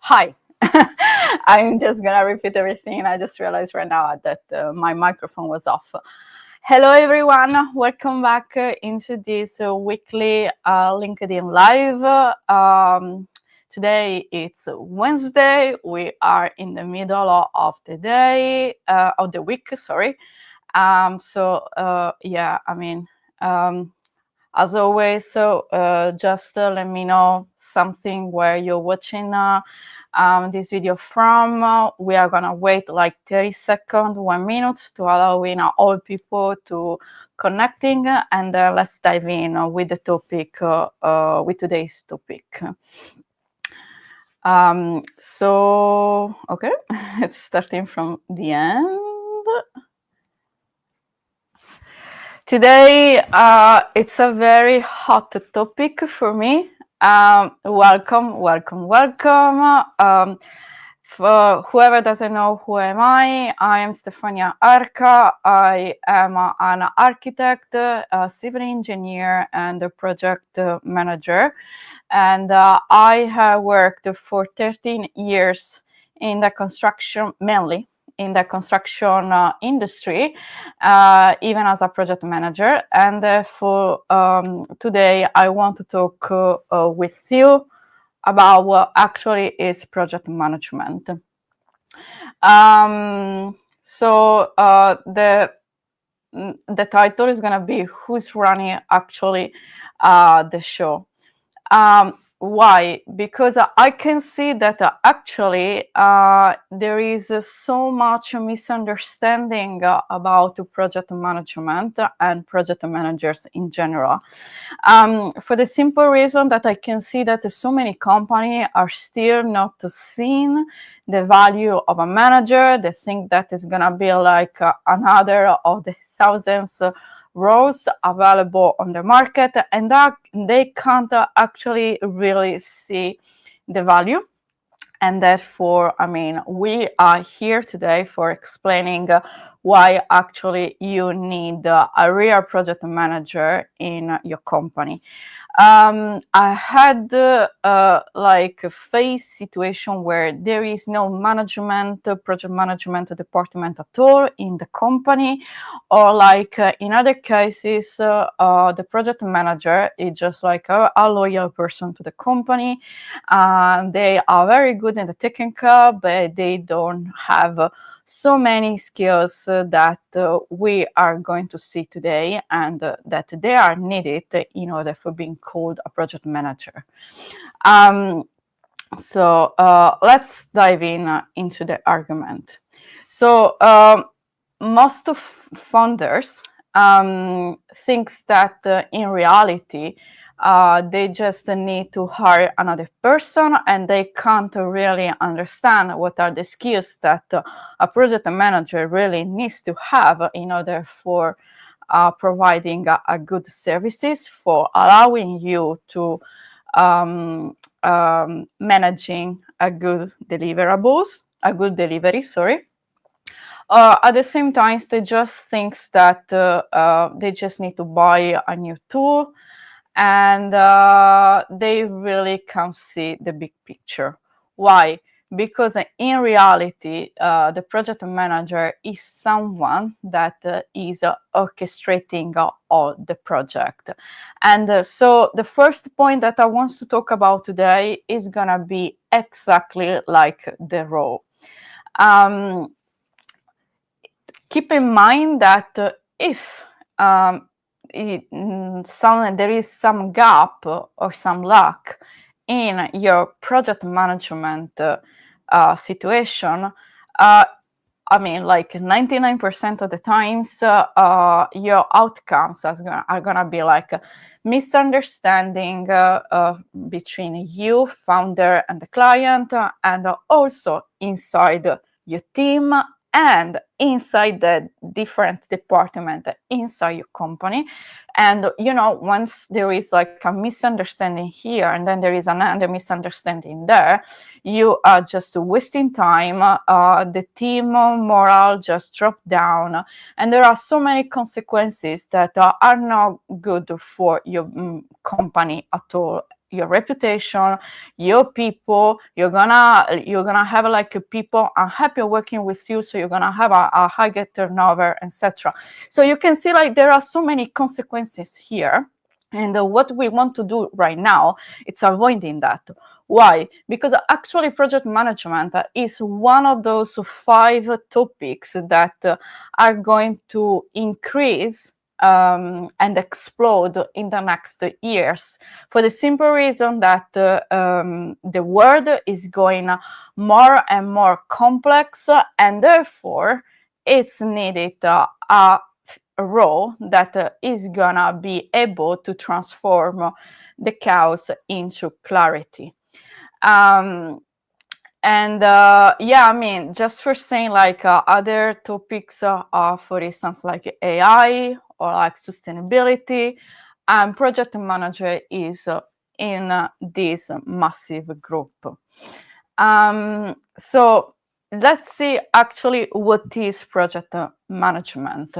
Hi. I'm just gonna repeat everything. I just realized right now that my microphone was off. Hello, everyone. Welcome back into this weekly LinkedIn Live. Today it's Wednesday. We are in the middle of the day, of the week, sorry. As always, just let me know something where you're watching this video from. We are gonna wait like 30 seconds, 1 minute to allow all people to connecting, and let's dive in with the topic, with today's topic. Okay, it's starting from the end. Today, it's a very hot topic for me. Welcome. For whoever doesn't know who am I am Stefania Arca. I am an architect, a civil engineer, and a project manager. And I have worked for 13 years in the construction, mainly in the construction industry, even as a project manager. And for today, I want to talk with you about what actually is project management. The title is going to be Who's Running Actually the Show. Why? Because I can see that actually there is so much misunderstanding about project management and project managers in general. For the simple reason that I can see that so many companies are still not seeing the value of a manager. They think that is going to be like another of the thousands roles available on the market, and that they can't actually really see the value. And therefore, we are here today for explaining why actually you need a real project manager in your company. I had like a face situation where there is no project management department at all in the company, or like in other cases, the project manager is just like a loyal person to the company. They are very good in the technical, but they don't have so many skills that we are going to see today, and that they are needed in order for being called a project manager. Let's dive into the argument. So most of founders thinks that in reality they just need to hire another person, and they can't really understand what are the skills that a project manager really needs to have in order for providing a good services, for allowing you to managing a good delivery, sorry. At the same time, they just think that they just need to buy a new tool, and they really can't see the big picture. Why? Because in reality, the project manager is someone that is orchestrating all the project. And so the first point that I want to talk about today is gonna be exactly like the role. Keep in mind that if there is some gap or some lack in your project management situation, like 99% of the times, your outcomes are gonna be like a misunderstanding between you, founder, and the client, and also inside your team and inside the different department inside your company. And once there is like a misunderstanding here, and then there is another misunderstanding there, you are just wasting time. The team morale just drop down, and there are so many consequences that are not good for your company at all, your reputation, your people. You're gonna have like people unhappy working with you, so you're gonna have a higher turnover, etc. So you can see like there are so many consequences here. And what we want to do right now, it's avoiding that. Why? Because actually project management is one of those 5 topics that are going to increase and explode in the next years, for the simple reason that the world is going more and more complex, and therefore it's needed a role that is gonna be able to transform the chaos into clarity. Yeah, I mean, just for saying like other topics are, for instance, like AI or like sustainability, and project manager is in this massive group. So let's see actually what is project management.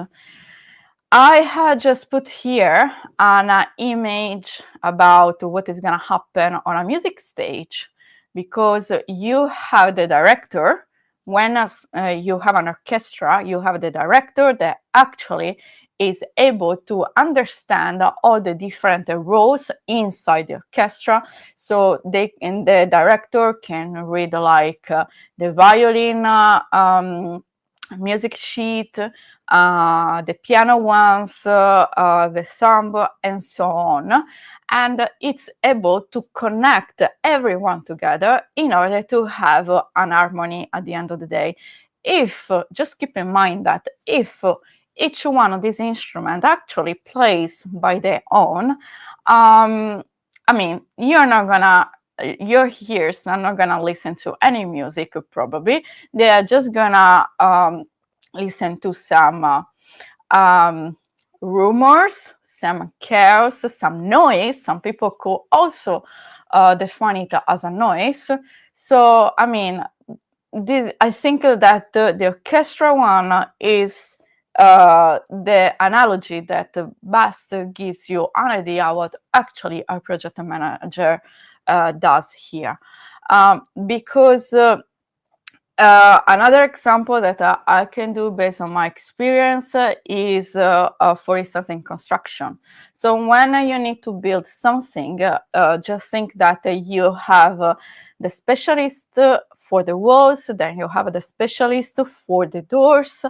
I had just put here an image about what is going to happen on a music stage, because you have the director. When you have an orchestra, you have the director that actually is able to understand all the different roles inside the orchestra. So the director can read like the violin music sheet, the piano ones, the thumb, and so on. And it's able to connect everyone together in order to have an harmony at the end of the day. If, just keep in mind that if each one of these instruments actually plays by their own, I mean, your ears are not gonna listen to any music probably. They are just gonna listen to some rumors, some chaos, some noise. Some people could also define it as a noise. So, I mean, I think that the orchestra one is the analogy that best gives you an idea what actually a project manager does here. Because another example that I can do based on my experience is, for instance, in construction. So when you need to build something, just think that you have the specialist for the walls, then you have the specialist for the doors,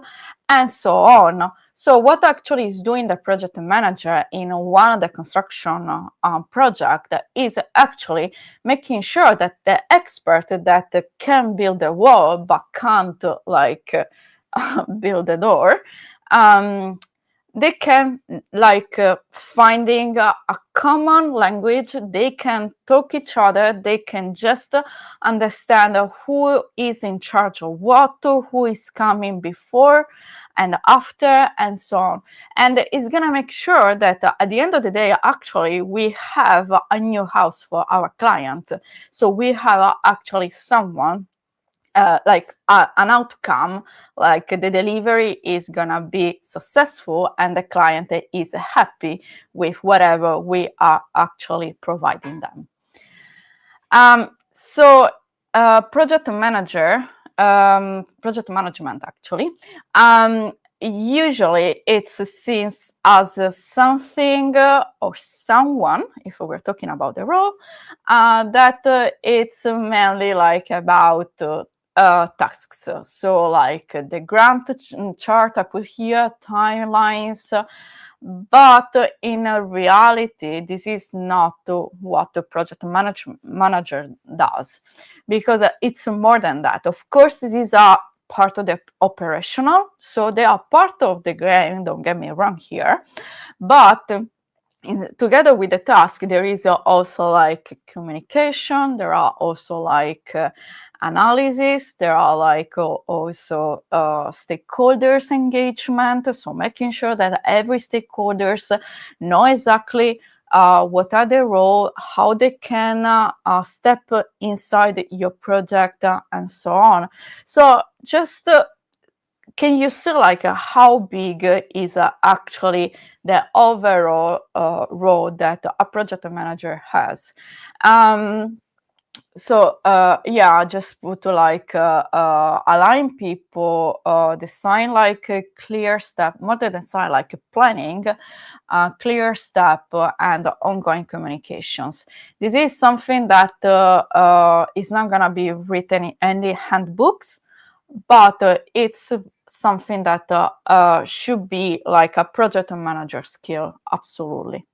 and so on. So what actually is doing the project manager in one of the construction project is actually making sure that the expert that can build the wall but can't like build the door, they can like finding a common language. They can talk each other. They can just understand who is in charge of what, who is coming before and after, and so on. And it's gonna make sure that at the end of the day, actually, we have a new house for our client. So we have actually someone like an outcome, like the delivery is gonna be successful and the client is happy with whatever we are actually providing them. So project management actually, usually it's seen as something or someone, if we're talking about the role, that it's mainly like about tasks. So like the Gantt chart I put here, timelines, but in reality, this is not what the project manager does, because it's more than that. Of course, these are part of the operational, so they are part of the game, don't get me wrong here, but together with the task, there is also like communication, there are also like analysis, there are like also stakeholders engagement, so making sure that every stakeholders know exactly what are their role, how they can step inside your project, and so on. So just can you see like how big is actually the overall role that a project manager has? So yeah, just put like align people, design like a clear step, more than design like a planning, clear step, and ongoing communications. This is something that is not gonna be written in any handbooks, but it's something that should be like a project manager skill, absolutely.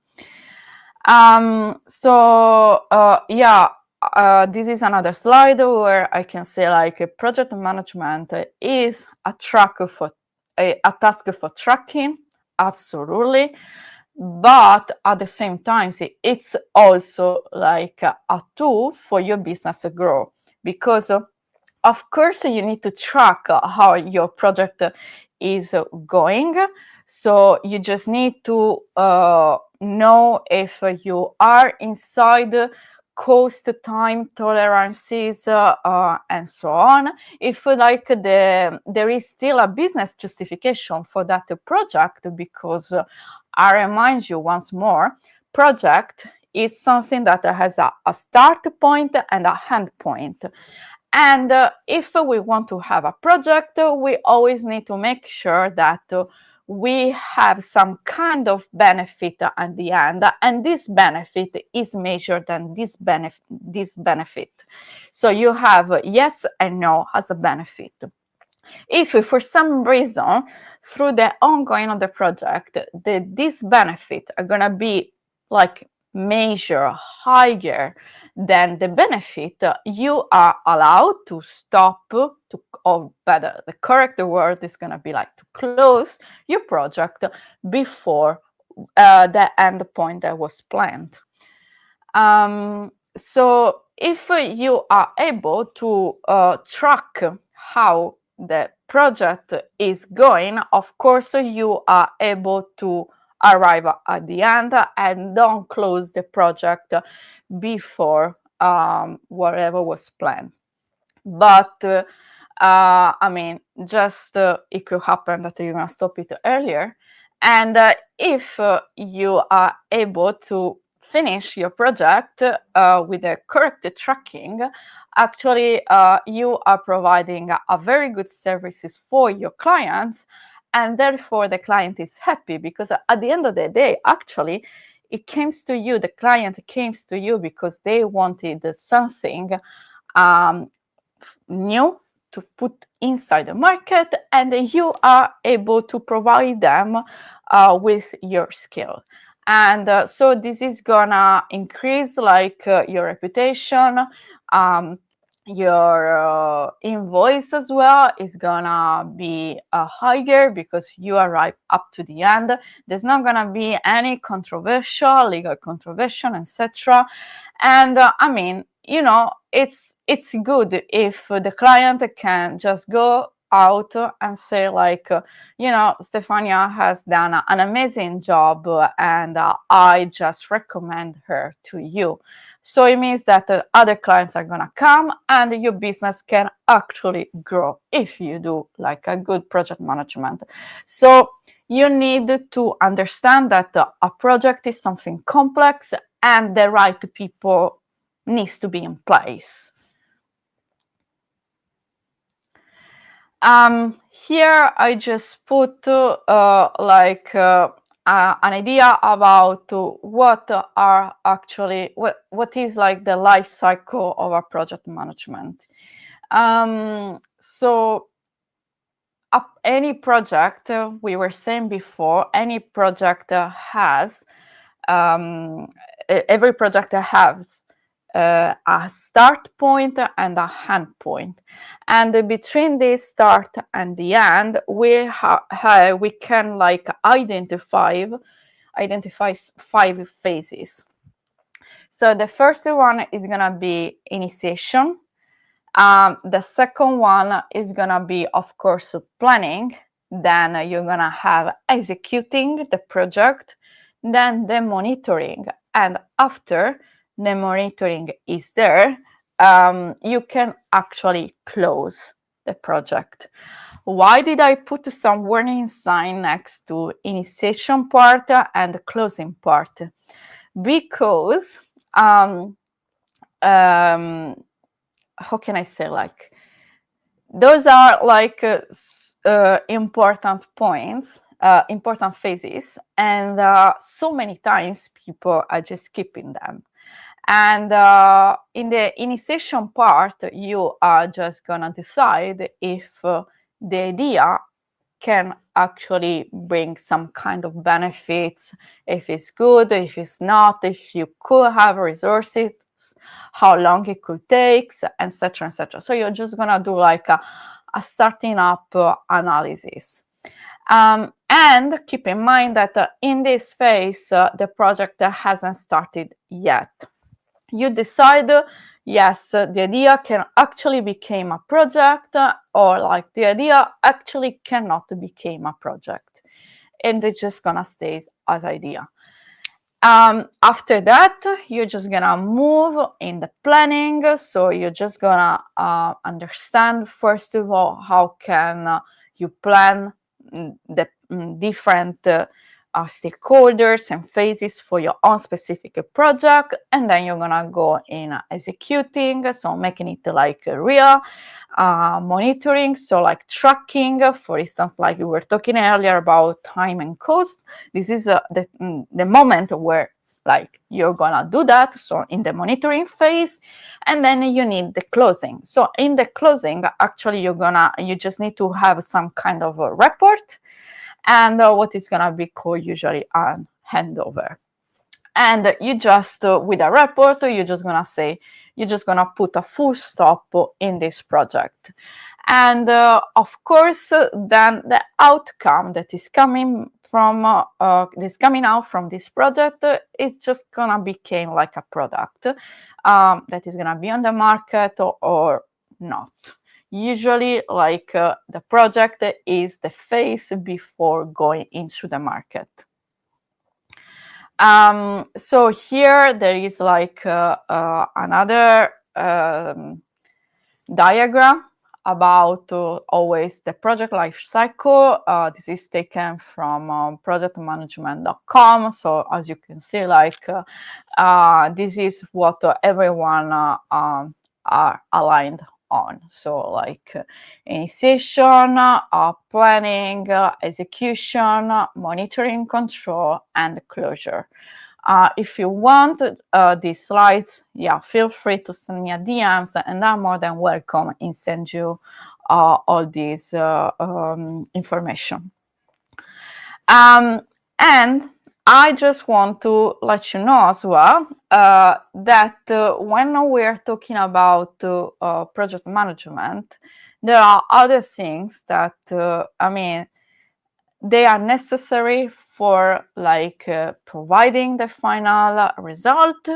So yeah, this is another slide where I can say like project management is a task for tracking, absolutely, but at the same time it's also like a tool for your business to grow, because of course you need to track how your project is going. So you just need to know if you are inside cost time tolerances and so on. If like there is still a business justification for that project, because I remind you once more, project is something that has a start point and a end point. And if we want to have a project, we always need to make sure that we have some kind of benefit at the end, and this benefit is measured and this benefit. So you have yes and no as a benefit. If for some reason through the ongoing of the project, this benefit are gonna be like measure higher than the benefit, you are allowed to stop, or better, the correct word is going to be like to close your project before the end point that was planned. So if you are able to track how the project is going, of course you are able to arrive at the end and don't close the project before whatever was planned. But I mean, just it could happen that you're gonna stop it earlier. And if you are able to finish your project with the correct tracking, actually you are providing a very good services for your clients, and therefore the client is happy, because at the end of the day, actually, it comes to you, the client comes to you because they wanted something new to put inside the market, and you are able to provide them with your skill. And so this is gonna increase like your reputation, your invoice as well is gonna be higher, because you arrive up to the end. There's not gonna be any controversial, legal controversial, etc. And I mean, you know, it's good if the client can just go out and say like, you know, Stefania has done an amazing job, and I just recommend her to you. So it means that other clients are gonna come, and your business can actually grow if you do like a good project management. So you need to understand that a project is something complex, and the right people needs to be in place. Here I just put like an idea about what are actually what is like the life cycle of a project management. So any project, we were saying before, any project has every project has a start point and a end point, and between the start and the end, we can like identify 5 phases. So the first one is gonna be initiation. The second one is gonna be, of course, planning. Then you're gonna have executing the project, then the monitoring, and after the monitoring is there, you can actually close the project. Why did I put some warning sign next to initiation part and the closing part? Because how can I say, like, those are like important points, important phases, and so many times people are just skipping them. And in the initiation part, you are just gonna decide if the idea can actually bring some kind of benefits, if it's good, if it's not, if you could have resources, how long it could take, etc., etc. So you're just gonna do like a starting up analysis. And keep in mind that in this phase, the project hasn't started yet. You decide, yes, the idea can actually become a project, or like the idea actually cannot become a project, and it's just gonna stay as idea. After that, you're just gonna move in the planning. So you're just gonna understand, first of all, how can you plan the different stakeholders and phases for your own specific project, and then you're gonna go in executing, so making it like real, monitoring, so like tracking, for instance, like we were talking earlier about time and cost. This is the moment where like you're gonna do that, so in the monitoring phase. And then you need the closing. So in the closing, actually you just need to have some kind of a report, and what is gonna be called usually a handover. And you just with a report, you're just gonna put a full stop in this project. And of course, then the outcome that is coming out from this project is just gonna become like a product that is gonna be on the market or not. Usually, like the project is the phase before going into the market. So here there is like another diagram about always the project life cycle. This is taken from projectmanagement.com. So as you can see, like this is what everyone are aligned on. So like initiation, planning, execution, monitoring, control, and closure. If you want these slides, yeah, feel free to send me a DMs, and I'm more than welcome in send you all this information. And I just want to let you know as well that when we're talking about project management, there are other things that, they are necessary for like providing the final result,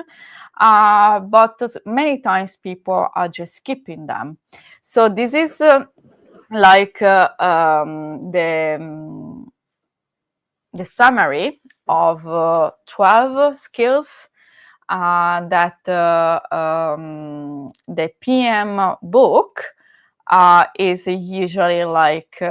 but many times people are just skipping them. So this is like the summary of 12 skills that the PM book is usually like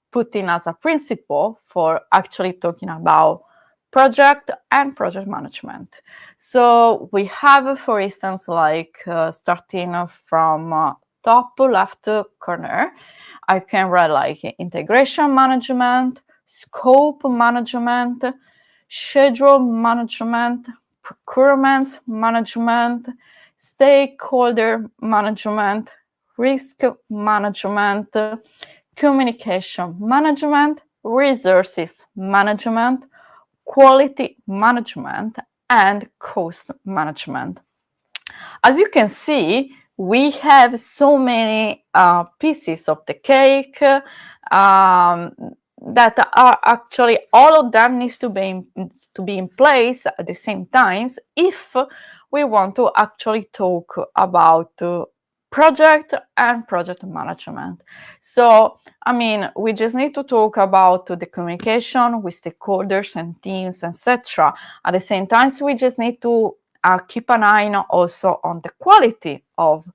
putting as a principle for actually talking about project and project management. So we have, for instance, like starting from top left corner, I can write like integration management, scope management, schedule management, procurement management, stakeholder management, risk management, communication management, resources management, quality management, and cost management. As you can see, we have so many pieces of the cake that are actually, all of them needs to be in place at the same time if we want to actually talk about project and project management. So, we just need to talk about the communication with stakeholders and teams, etc. At the same time, we just need to keep an eye also on the quality of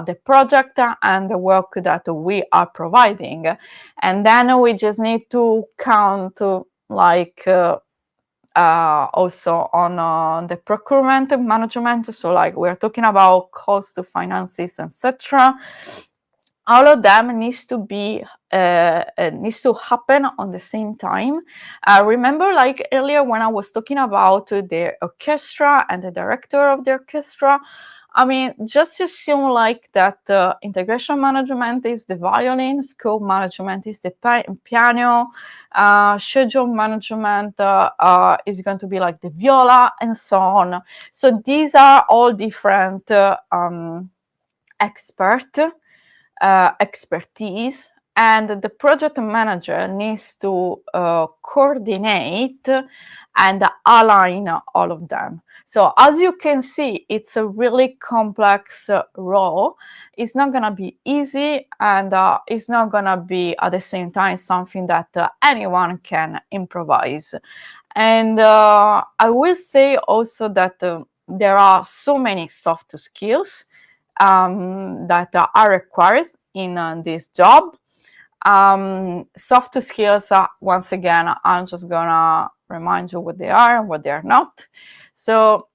the project and the work that we are providing. And then we just need to count also on the procurement management. So like we're talking about cost, finances, etc. All of them needs to happen on the same time. Remember, like earlier when I was talking about the orchestra and the director of the orchestra, I mean, just assume like that integration management is the violin, scope management is the piano, schedule management is going to be like the viola, and so on. So these are all different expertise, and the project manager needs to coordinate and align all of them. So as you can see, it's a really complex role. It's not going to be easy, and it's not going to be at the same time something that anyone can improvise. And I will say also that there are so many soft skills that are required in this job. Soft skills, once again, I'm just gonna remind you what they are and what they are not. So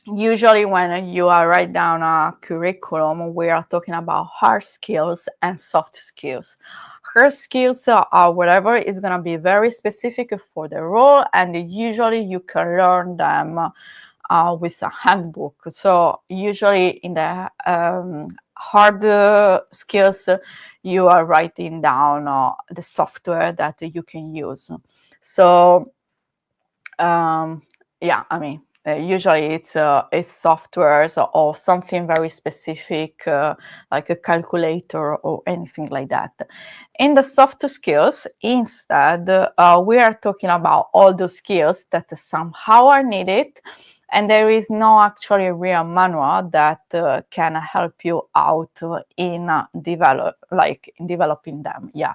usually when you write down a curriculum, we are talking about hard skills and soft skills. Hard skills are whatever is going to be very specific for the role, and usually you can learn them with a handbook. So usually in the hard skills, you are writing down the software that you can use. So yeah, I mean, usually it's softwares or something very specific, like a calculator or anything like that. In the soft skills, instead, we are talking about all those skills that somehow are needed, and there is no actually real manual that can help you out in developing them. Yeah.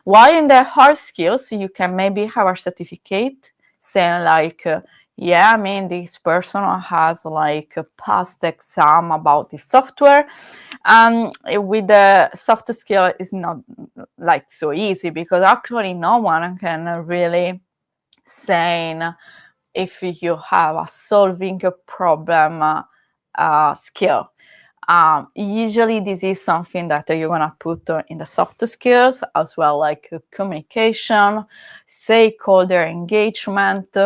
While in the hard skills, you can maybe have a certificate saying like, yeah, I mean, this person has like passed the exam about the software. With the soft skill, it's not like so easy, because actually no one can really say if you have a solving a problem skill. Usually this is something that you're gonna put in the soft skills as well, like communication, stakeholder engagement,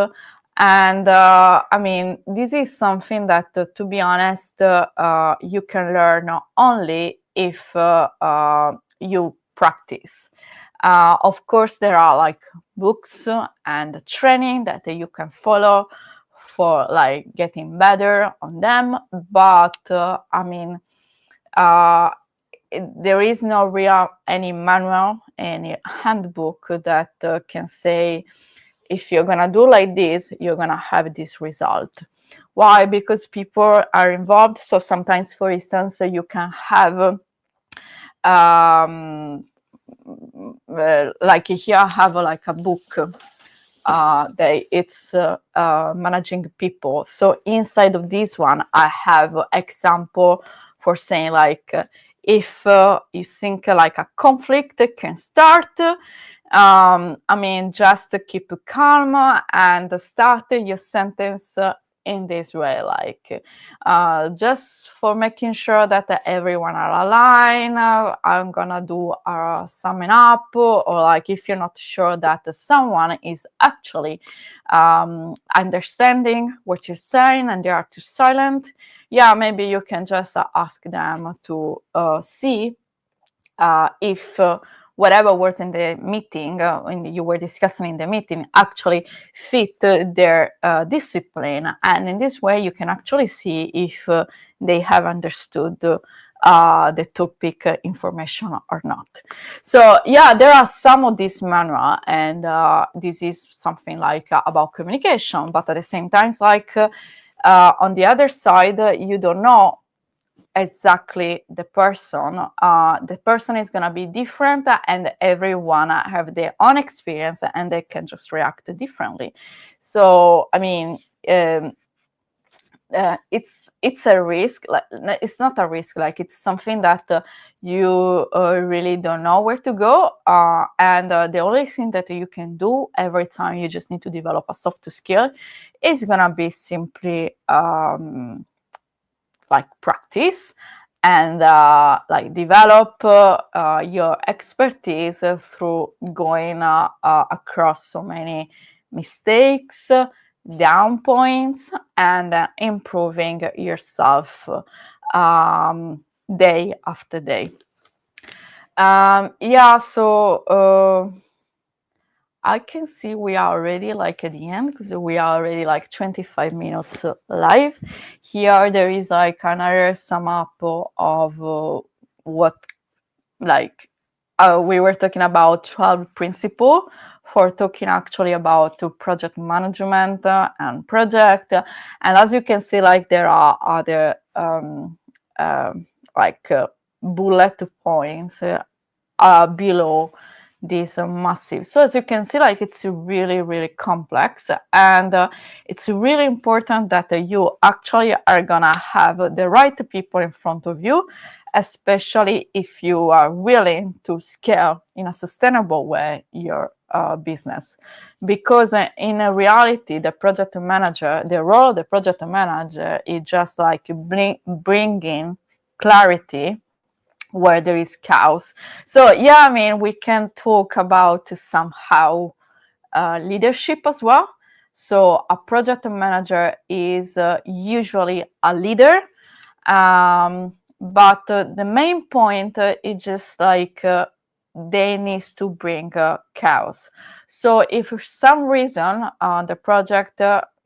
and I mean, this is something that, to be honest, you can learn only if you practice. Of course, there are like books and training that you can follow for like getting better on them, but I mean, there is no real any manual, any handbook that can say if you're gonna do like this, you're gonna have this result. Why? Because people are involved. So sometimes, for instance, you can have like here I have like a book it's managing people. So inside of this one, I have example for saying like if you think like a conflict can start, I mean, just keep calm and start your sentence in this way, like just for making sure that everyone are aligned. I'm gonna do a summing up, or like if you're not sure that someone is actually understanding what you're saying and they are too silent, yeah, maybe you can just ask them to see if whatever was in the meeting, when you were discussing in the meeting, actually fit their discipline. And in this way, you can actually see if they have understood the topic information or not. So yeah, there are some of this manual, and this is something like about communication, but at the same time, it's like on the other side, you don't know exactly the person is going to be different, and everyone have their own experience and they can just react differently. So I mean, it's a risk. Like, it's not a risk, like it's something that you really don't know where to go, and the only thing that you can do every time you just need to develop a soft skill is gonna be simply like practice and like develop your expertise through going across so many mistakes, down points, and improving yourself day after day. Yeah, so I can see we are already like at the end, because we are already like 25 minutes live. Here there is like another sum up of what, like, we were talking about 12 principles for talking actually about project management and project. And as you can see, like there are other like bullet points below this massive. So as you can see, like it's really, really complex, and it's really important that you actually are gonna have the right people in front of you, especially if you are willing to scale in a sustainable way your business. Because in reality, the project manager, the role of the project manager is just like bringing clarity where there is chaos. So yeah, I mean, we can talk about somehow leadership as well. So a project manager is usually a leader, but the main point is just like they need to bring chaos. So if for some reason the project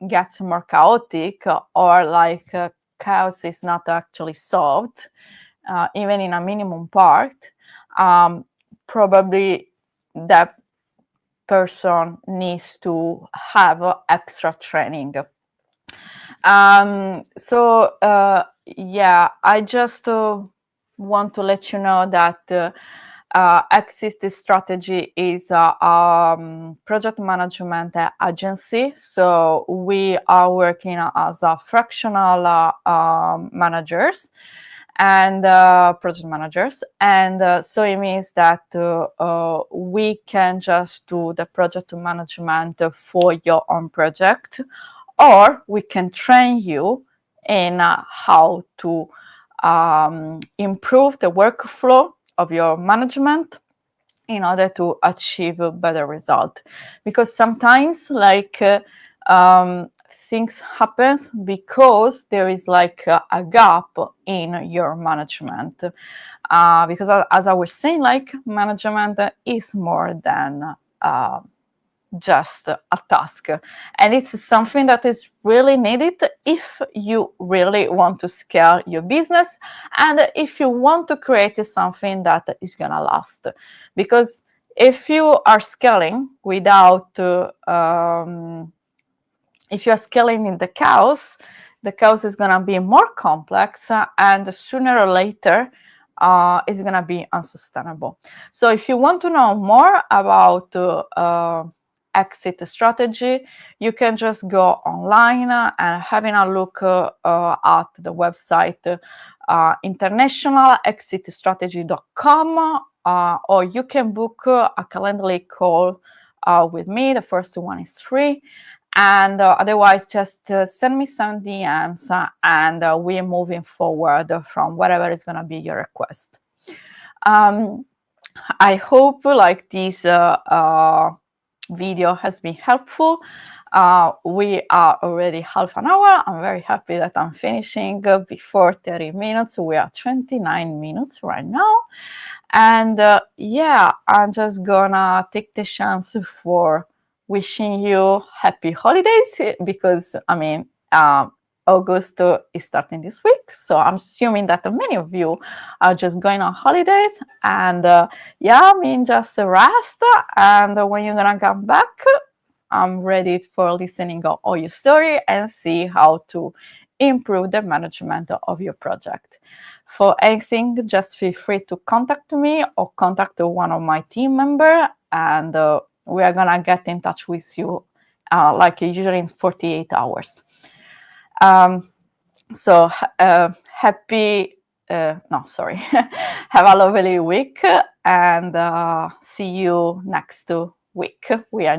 gets more chaotic, or like chaos is not actually solved, even in a minimum part, probably that person needs to have extra training. So yeah, I just want to let you know that Exit Strategy is a project management agency. So we are working as a fractional managers and project managers, and so it means that we can just do the project management for your own project, or we can train you in how to improve the workflow of your management in order to achieve a better result. Because sometimes like things happen because there is like a gap in your management, because as I was saying, like management is more than just a task, and it's something that is really needed if you really want to scale your business and if you want to create something that is gonna last. Because if you are scaling without if you're scaling in the chaos is gonna be more complex, and sooner or later it's gonna be unsustainable. So if you want to know more about Exit Strategy, you can just go online and having a look at the website internationalexitstrategy.com, or you can book a Calendly call with me. The first one is free, and otherwise just send me some DMs, and we're moving forward from whatever is going to be your request. I hope like this video has been helpful. We are already half an hour. I'm very happy that I'm finishing before 30 minutes. We are 29 minutes right now. And yeah, I'm just gonna take the chance for wishing you happy holidays, because I mean, August is starting this week, so I'm assuming that many of you are just going on holidays, and yeah, I mean, just rest, and when you're gonna come back, I'm ready for listening to all your story and see how to improve the management of your project. For anything, just feel free to contact me or contact one of my team members, and we are gonna get in touch with you like usually in 48 hours. So happy, no, sorry, have a lovely week, and see you next week. We are